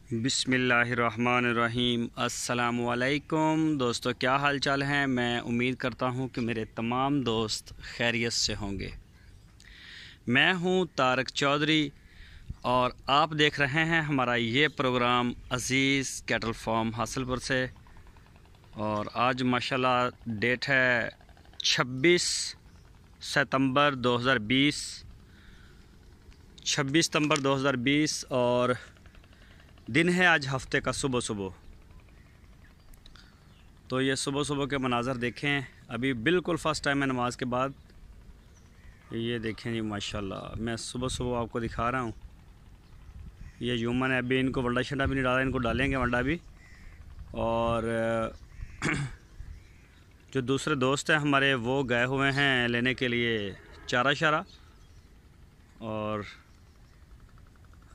बिस्मिल्लाहिर्रहमानिर्रहीम। अस्सलामुअलैकुम दोस्तों, क्या हाल चाल हैं। मैं उम्मीद करता हूं कि मेरे तमाम दोस्त खैरियत से होंगे। मैं हूं तारक चौधरी और आप देख रहे हैं हमारा ये प्रोग्राम अज़ीज़ कैटल फार्म हासिलपुर से। और आज माशाल्लाह डेट है 26 सितंबर 2020 और दिन है आज हफ्ते का सुबह। तो ये सुबह के मनाज़र देखें। अभी बिल्कुल फ़र्स्ट टाइम है नमाज के बाद। ये देखें जी माशाल्लाह, मैं सुबह आपको दिखा रहा हूँ। ये यूमन है, अभी इनको वंडा शंडा भी नहीं डाला, इनको डालेंगे वंडा भी। और जो दूसरे दोस्त हैं हमारे वो गए हुए हैं लेने के लिए चारा शारा, और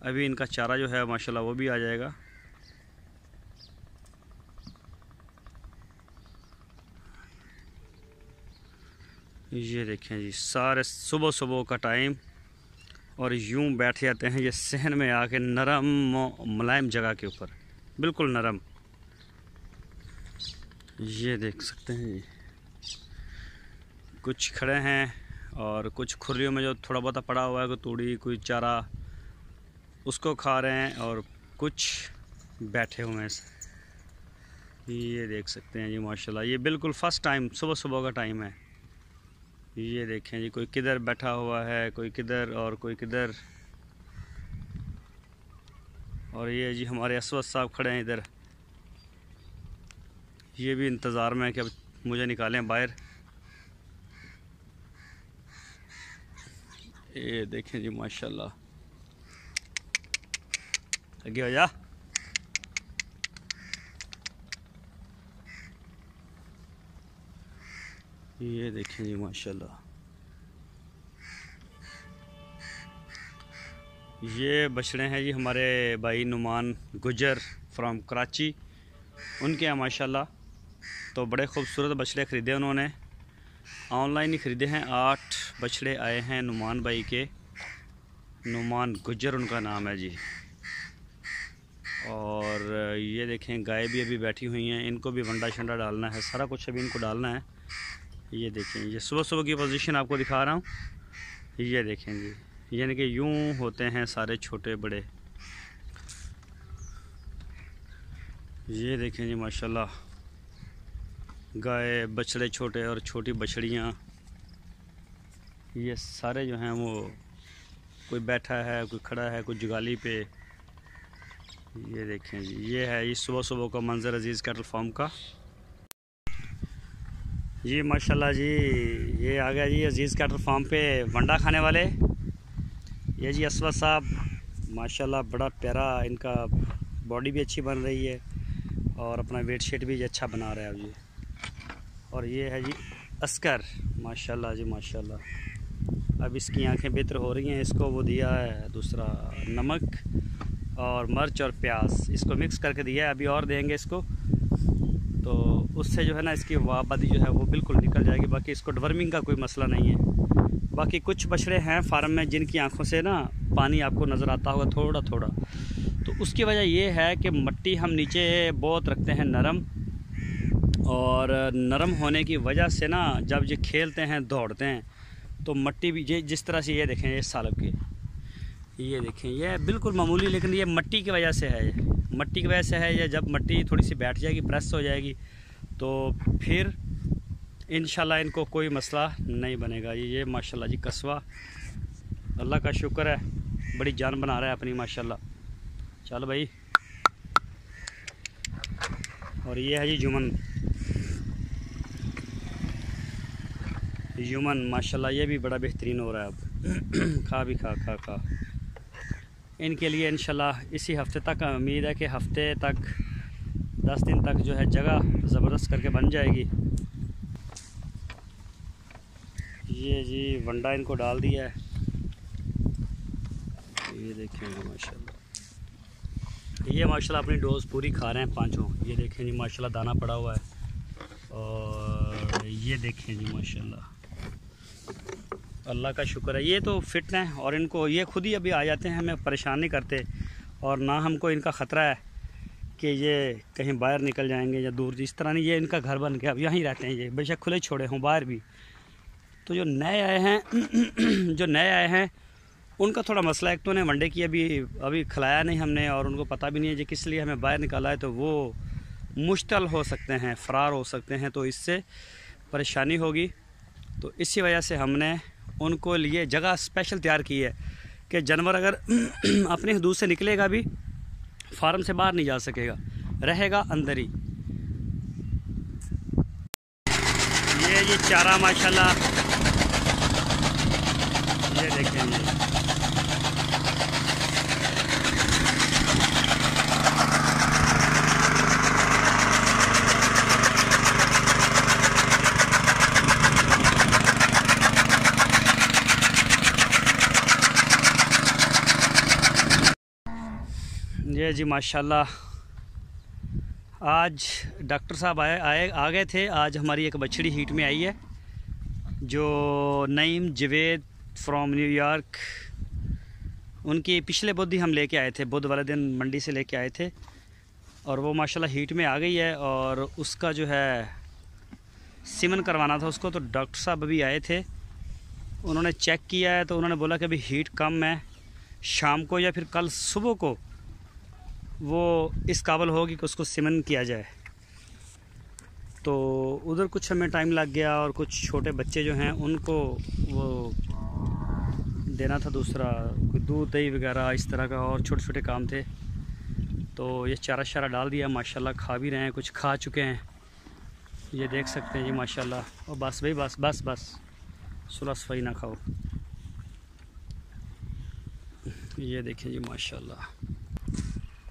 अभी इनका चारा जो है माशाल्लाह वो भी आ जाएगा। ये देखें जी, सारे सुबह का टाइम और यूं बैठ जाते हैं ये सहन में आके, नरम मुलायम जगह के ऊपर, बिल्कुल नरम। ये देख सकते हैं जी, कुछ खड़े हैं और कुछ खुर्रियों में जो थोड़ा बहुत पड़ा हुआ है, कोई तूड़ी कोई चारा उसको खा रहे हैं, और कुछ बैठे हुए हैं। ये देख सकते हैं जी माशाल्लाह, ये बिल्कुल फ़र्स्ट टाइम सुबह का टाइम है। ये देखें जी, कोई किधर बैठा हुआ है, कोई किधर और कोई किधर। और ये जी हमारे असवद साहब खड़े हैं इधर, ये भी इंतज़ार में है कि अब मुझे निकालें बाहर। ये देखें जी माशाल्लाह, आगे हो जा। ये देखें जी माशाल्लाह, ये बछड़े हैं जी हमारे भाई नुमान गुजर फ्रॉम कराची, उनके यहाँ माशाल्लाह। तो बड़े ख़ूबसूरत बछड़े ख़रीदे उन्होंने, ऑनलाइन ही ख़रीदे हैं। 8 बछड़े आए हैं नुमान भाई के, नुमान गुजर उनका नाम है जी। और ये देखें गाय भी अभी बैठी हुई हैं, इनको भी वंडा शंडा डालना है, सारा कुछ अभी इनको डालना है। ये देखें, ये सुबह की पोजीशन आपको दिखा रहा हूँ। ये देखें जी, यानी कि यूं होते हैं सारे छोटे बड़े। ये देखें जी माशाल्लाह, गाय बछड़े छोटे और छोटी बछड़ियाँ, ये सारे जो हैं वो कोई बैठा है, कोई खड़ा है, कोई जुगाली पे। ये देखें जी, ये है ये सुबह का मंजर अज़ीज़ कैटल फार्म का। जी माशाल्लाह जी, ये आ गया जी अज़ीज़ कैटल फार्म पे वंडा खाने वाले। ये जी असवद साहब माशाल्लाह, बड़ा प्यारा, इनका बॉडी भी अच्छी बन रही है और अपना वेट शेट भी अच्छा बना रहा है जी। और ये है जी अस्कर, माशाल्लाह जी माशाल्लाह। अब इसकी आंखें बेहतर हो रही हैं। इसको वो दिया है दूसरा नमक और मिर्च और प्याज, इसको मिक्स करके दिया है, अभी और देंगे इसको, तो उससे जो है ना इसकी वाबादी जो है वो बिल्कुल निकल जाएगी। बाकी इसको डवर्मिंग का कोई मसला नहीं है। बाकी कुछ बछड़े हैं फार्म में जिनकी आंखों से ना पानी आपको नज़र आता होगा थोड़ा, तो उसकी वजह ये है कि मिट्टी हम नीचे बहुत रखते हैं नरम, और नरम होने की वजह से ना जब ये खेलते हैं दौड़ते हैं तो मिट्टी भी ये जिस तरह से, ये देखें ये सालब के, ये देखें ये बिल्कुल मामूली, लेकिन ये मिट्टी की वजह से है। मिट्टी की वजह से है ये, जब मिट्टी थोड़ी सी बैठ जाएगी, प्रेस हो जाएगी, तो फिर इंशाल्लाह इनको कोई मसला नहीं बनेगा। ये माशाल्लाह जी कस्बा, अल्लाह का शुक्र है, बड़ी जान बना रहा है अपनी माशाल्लाह। चल भाई। और ये है जी यूमन माशाल्लाह, ये भी बड़ा बेहतरीन हो रहा है अब। खा भी खा इनके लिए इंशाल्लाह इसी हफ्ते तक उम्मीद है कि हफ्ते तक 10 दिन तक जो है जगह ज़बरदस्त करके बन जाएगी। ये जी वंडा इनको डाल दिया है, ये देखें माशाल्लाह, ये माशाल्लाह अपनी डोज पूरी खा रहे हैं पांचों। ये देखें जी माशाल्लाह दाना पड़ा हुआ है, और ये देखें जी माशाल्लाह, अल्लाह का शुक्र है। ये तो फिट हैं और इनको ये खुद ही अभी आ जाते हैं, हमें परेशान नहीं करते। और ना हमको इनका ख़तरा है कि ये कहीं बाहर निकल जाएंगे या दूर। इस तरह नहीं, ये इनका घर बन गया, अब यहीं रहते हैं ये, बेशक खुले छोड़े हों बाहर भी। तो जो नए आए हैं जो नए आए हैं उनका थोड़ा मसला, एक तो उन्हें वनडे की अभी खिलाया नहीं हमने, और उनको पता भी नहीं है कि किस लिए हमें बाहर निकाला है, तो वो मुश्तल हो सकते हैं, फ़रार हो सकते हैं, तो इससे परेशानी होगी। तो इसी वजह से हमने उनको लिए जगह स्पेशल तैयार की है कि जानवर अगर अपने हदूद से निकलेगा भी, फार्म से बाहर नहीं जा सकेगा, रहेगा अंदर ही। ये चारा माशाल्लाह, ये देखें ये जी माशाल्लाह। आज डॉक्टर साहब आ गए थे। आज हमारी एक बछड़ी हीट में आई है, जो नईम जवेद फ्रॉम न्यूयॉर्क, उनकी पिछले बुध ही हम लेके आए थे, बुध वाले दिन मंडी से लेके आए थे, और वो माशाल्लाह हीट में आ गई है। और उसका जो है सीमन करवाना था उसको, तो डॉक्टर साहब अभी आए थे, उन्होंने चेक किया है, तो उन्होंने बोला कि अभी हीट कम है, शाम को या फिर कल सुबह को वो इस काबिल होगी कि उसको सीमन किया जाए। तो उधर कुछ हमें टाइम लग गया, और कुछ छोटे बच्चे जो हैं उनको वो देना था, दूसरा कोई दूध दही वगैरह इस तरह का, और छोटे छोटे काम थे। तो ये चारा शारा डाल दिया, माशाल्लाह खा भी रहे हैं, कुछ खा चुके हैं, ये देख सकते हैं जी माशाल्लाह। और बस भाई बस बस बस सुलह सफाई ना खाओ। ये देखें जी माशाल्लाह,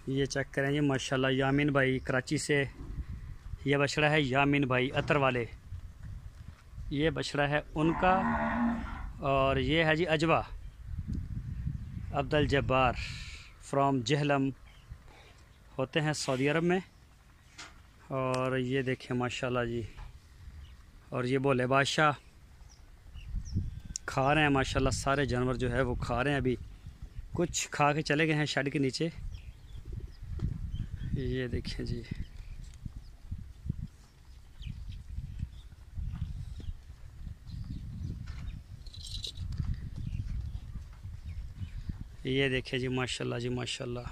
ये चेक करें जी माशाल्लाह। यामीन भाई कराची से ये बछड़ा है, यामीन भाई अतर वाले, ये बछड़ा है उनका। और ये है जी अजवा अब्दुल जब्बार फ्रॉम जहलम, होते हैं सऊदी अरब में। और ये देखें माशाल्लाह जी, और ये बोले बादशाह खा रहे हैं माशाल्लाह, सारे जानवर जो है वो खा रहे हैं। अभी कुछ खा के चले गए हैं शेड के नीचे। ये देखें जी, ये देखें जी माशाल्लाह जी माशाल्लाह।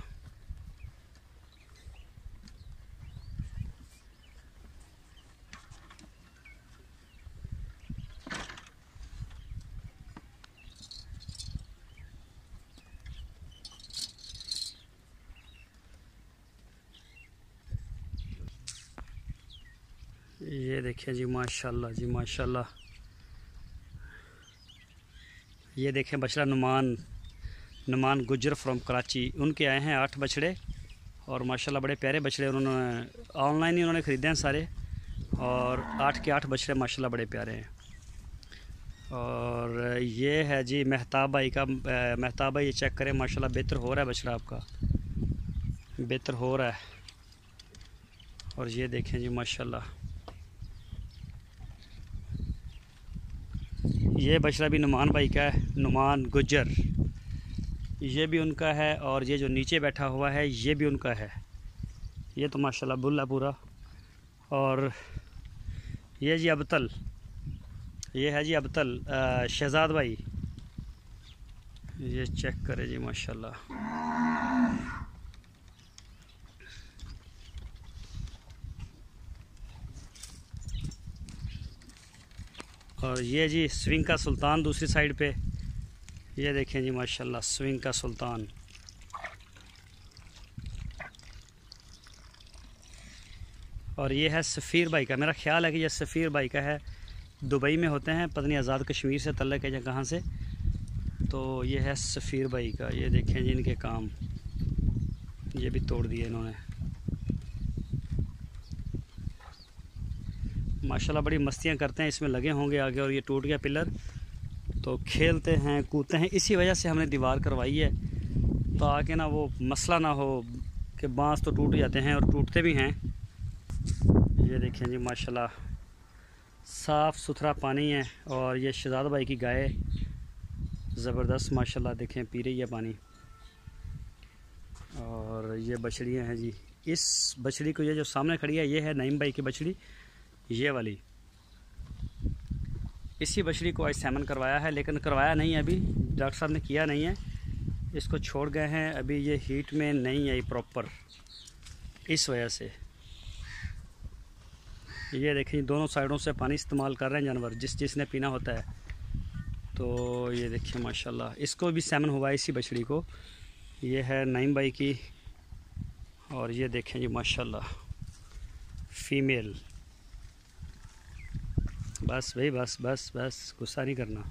ये देखें जी माशाल्लाह जी माशाल्लाह। ये देखें बछड़ा नुमान गुजर फ्रॉम कराची, उनके आए हैं 8 बछड़े, और माशाल्लाह बड़े प्यारे बछड़े, उन्होंने ऑनलाइन ही उन्होंने ख़रीदे हैं सारे, और 8 के 8 बछड़े माशाल्लाह बड़े प्यारे हैं। और ये है जी महताब भाई का, महताब भाई ये चेक करें माशाल्लाह, बेहतर हो रहा है बछड़ा आपका, बेहतर हो रहा है। और ये देखें जी माशाल्लाह, ये बछड़ा भी नुमान भाई का है, नुमान गुजर, ये भी उनका है। और ये जो नीचे बैठा हुआ है ये भी उनका है, ये तो माशाल्लाह बुल्ला पूरा। और ये जी अबतल, ये है जी अबतल शहजाद भाई, ये चेक करें जी माशाल्लाह। और ये जी स्विंग का सुल्तान दूसरी साइड पे, ये देखें जी माशाल्लाह स्विंग का सुल्तान। और ये है सफ़ीर भाई का, मेरा ख्याल है कि ये सफ़ीर भाई का है, दुबई में होते हैं, पता नहीं आज़ाद कश्मीर से तल्लक है या कहाँ से। तो ये है सफ़ीर भाई का, ये देखें जी इनके काम, ये भी तोड़ दिए इन्होंने माशाल्लाह। बड़ी मस्तियाँ करते हैं, इसमें लगे होंगे आगे। और ये टूट गया पिलर, तो खेलते हैं कूदते हैं, इसी वजह से हमने दीवार करवाई है, ताकि ना वो मसला ना हो कि बांस तो टूट जाते हैं, और टूटते भी हैं। ये देखें जी माशाल्लाह, साफ़ सुथरा पानी है। और ये शहजाद भाई की गाय ज़बरदस्त माशाल्लाह, देखें पी रही है पानी। और ये बछड़ियाँ हैं जी। इस बछड़ी को, ये जो सामने खड़ी है, ये है नईम भाई की बछड़ी, ये वाली। इसी बछड़ी को आज सेमन करवाया है, लेकिन करवाया नहीं है अभी, डॉक्टर साहब ने किया नहीं है, इसको छोड़ गए हैं। अभी ये हीट में नहीं आई प्रॉपर, इस वजह से। ये देखिए दोनों साइडों से पानी इस्तेमाल कर रहे हैं जानवर, जिसने पीना होता है। तो ये देखिए माशाल्लाह, इसको भी सेमन हुआ है इसी बछड़ी को। ये है नईम भाई की, और ये देखें जी माशाल्लाह फीमेल। बस भाई बस बस बस, गुस्सा नहीं करना।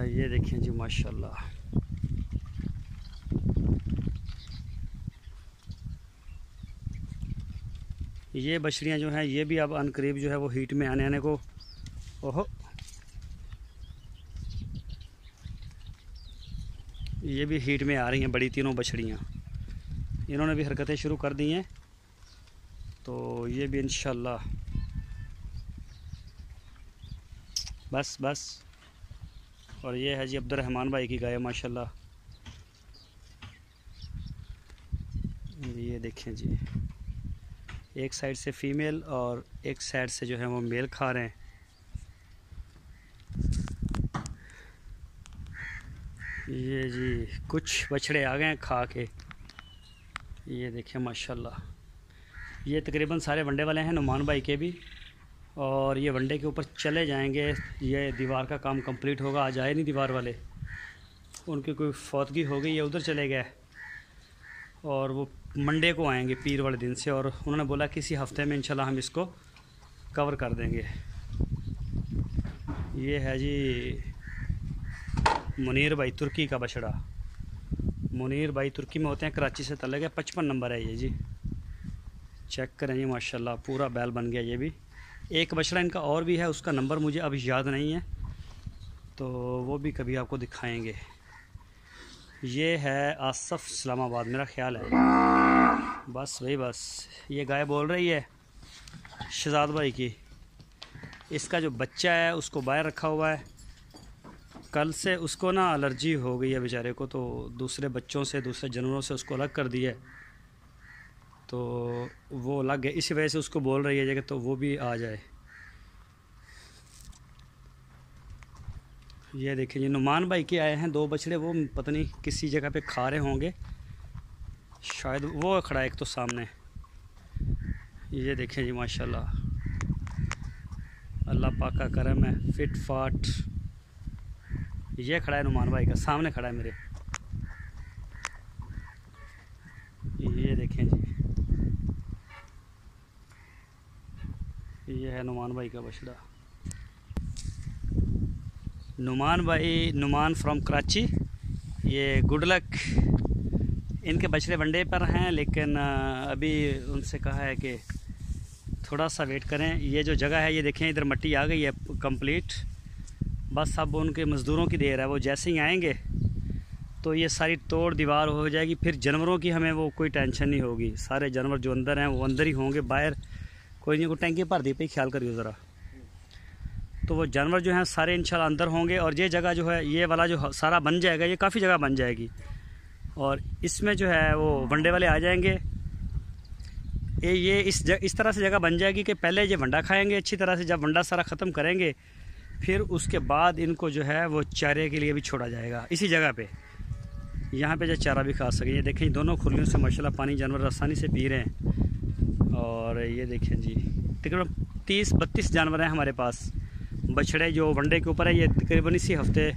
ये देखें जी माशाल्लाह। ये बछड़ियाँ जो हैं, ये भी अब अनकरीब जो है वो हीट में आने को, ओहो, ये भी हीट में आ रही हैं बड़ी तीनों बछड़ियाँ। इन्होंने भी हरकतें शुरू कर दी हैं, तो ये भी इंशाल्लाह। बस बस। और ये है जी अब्दुर्रहमान भाई की गाय माशाल्लाह। ये देखें जी, एक साइड से फीमेल और एक साइड से जो है वो मेल खा रहे हैं। ये जी कुछ बछड़े आ गए हैं खा के। ये देखें माशाल्लाह, ये तकरीबन सारे वनडे वाले हैं, नुमान भाई के भी। और ये वनडे के ऊपर चले जाएंगे, ये दीवार का काम कंप्लीट होगा। आज आए नहीं दीवार वाले, उनकी कोई फौतगी हो गई है, उधर चले गए, और वो मंडे को आएंगे पीर वाले दिन से। और उन्होंने बोला कि इसी हफ्ते में इंशाल्लाह हम इसको कवर कर देंगे। ये है जी मुनीर भाई तुर्की का बछड़ा। मुनीर भाई तुर्की में होते हैं, कराची से तलक है, 55 नंबर है ये जी। चेक करें जी माशाल्लाह, पूरा बैल बन गया। ये भी एक बछड़ा इनका और भी है, उसका नंबर मुझे अभी याद नहीं है, तो वो भी कभी आपको दिखाएंगे। ये है आसफ इस्लामाबाद, मेरा ख्याल है। बस भाई बस। ये गाय बोल रही है शहजाद भाई की। इसका जो बच्चा है उसको बाहर रखा हुआ है, कल से उसको ना एलर्जी हो गई है बेचारे को, तो दूसरे बच्चों से, दूसरे जानवरों से उसको अलग कर दिया है, तो वो अलग गए। इसी वजह से उसको बोल रही है कि तो वो भी आ जाए। ये देखिए जी नुमान भाई के आए हैं 2 बछड़े, वो पता नहीं किसी जगह पे खा रहे होंगे, शायद वो खड़ा है एक तो सामने। ये देखें जी माशाल्लाह, अल्लाह पाक का करम है, फिट फाट। ये खड़ा है नुमान भाई का, सामने खड़ा है मेरे। ये देखें जी, ये है नुमान भाई का बछड़ा। नुमान भाई, नुमान फ्रॉम कराची। ये गुड लक। इनके बछड़े वनडे पर हैं, लेकिन अभी उनसे कहा है कि थोड़ा सा वेट करें। ये जो जगह है, ये देखें इधर मिट्टी आ गई है कंप्लीट, बस अब उनके मज़दूरों की देर है। वो जैसे ही आएंगे तो ये सारी तोड़ दीवार हो जाएगी, फिर जानवरों की हमें वो कोई टेंशन नहीं होगी। सारे जानवर जो अंदर हैं वो अंदर ही होंगे, बाहर कोई नहीं। को टैंकी भर दी पे, ख्याल करियो ज़रा। तो वो जानवर जो हैं सारे इंशाल्लाह अंदर होंगे। और ये जगह जो है, ये वाला जो सारा बन जाएगा, ये काफ़ी जगह बन जाएगी, और इसमें जो है वो वनडे वाले आ जाएंगे। ये इस तरह से जगह बन जाएगी कि पहले ये वंडा खाएंगे अच्छी तरह से, जब वंडा सारा ख़त्म करेंगे फिर उसके बाद इनको जो है वो चारे के लिए भी छोड़ा जाएगा इसी जगह पे। यहाँ पे जो चारा भी खा सकें। ये देखें दोनों खुलियों से माशाल्लाह पानी जानवर आसानी से पी रहे हैं। और ये देखें जी तकरीबन 30-32 जानवर हैं हमारे पास बछड़े जो वनडे के ऊपर है। ये तकरीबन इसी हफ्ते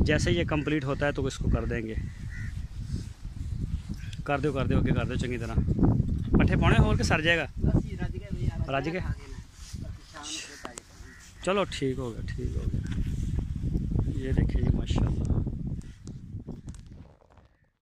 जैसे ये कंप्लीट होता है तो इसको कर देंगे। कर दो ओके, कर दो चंगी तरह। पट्ठे पाने होर के सर जाएगा, रज गए। चलो ठीक हो गया। ये देखिए जी माशाल्लाह।